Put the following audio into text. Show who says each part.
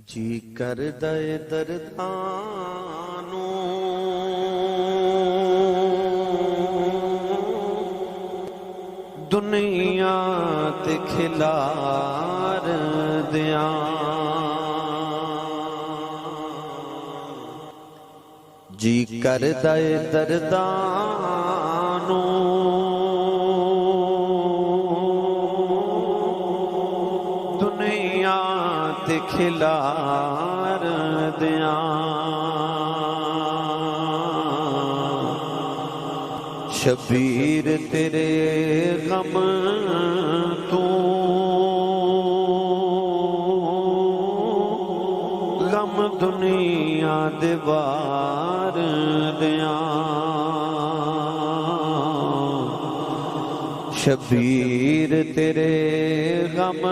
Speaker 1: जी कर दए दरदानू दुनिया ते खिलार दिया। जी कर दए दरदानू दुनिया ते खिलार दिया। शबीर तेरे गम तू गम दुनिया दे वार दिया। शबीर तेरे गम